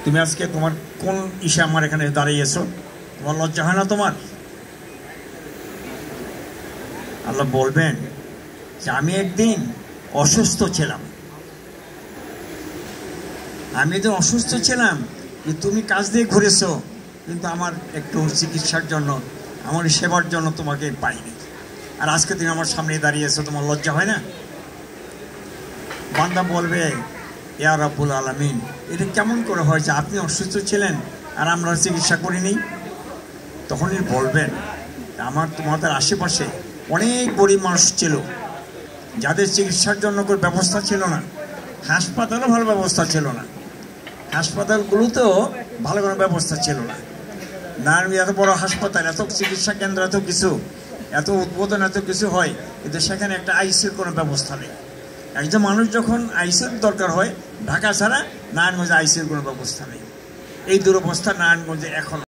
তুমি আজকে তোমার কোন ইসে আমার এখানে দাঁড়িয়েছো? তোমার লজ্জা হয় না তোমার? আল্লাহ বলবেন যে আমি একদিন অসুস্থ ছিলাম, যে তুমি কাজ দিয়ে ঘুরেছো, কিন্তু আমার একটু চিকিৎসার জন্য, আমার সেবার জন্য তোমাকে পাইনি। আর আজকে তুমি আমার সামনে দাঁড়িয়েছো, তোমার লজ্জা হয় না? বান্দা বলবে, ইয়া রাব্বুল আলামিন, এটা কেমন করে হয় যে আপনি অসুস্থ ছিলেন আর আমরা চিকিৎসা করিনি? তখনই বলবেন, তোমাদের আশেপাশে অনেক গরিব মানুষ ছিল যাদের চিকিৎসার জন্য কোনো ব্যবস্থা ছিল না, হাসপাতালও ভালো ব্যবস্থা ছিল না, হাসপাতালগুলোতেও ভালো কোনো ব্যবস্থা ছিল না। এত বড় হাসপাতাল, এত চিকিৎসা কেন্দ্র, এত কিছু, এত উদ্বোধন, এত কিছু হয়, কিন্তু সেখানে একটা আইসিইউর কোনো ব্যবস্থা নেই। একজন মানুষ যখন আইসিইউর দরকার হয়, ঢাকা ছাড়া নারায়ণগঞ্জে আইসিইউর কোনো ব্যবস্থা নেই। এই দুরবস্থা নারায়ণগঞ্জে এখন।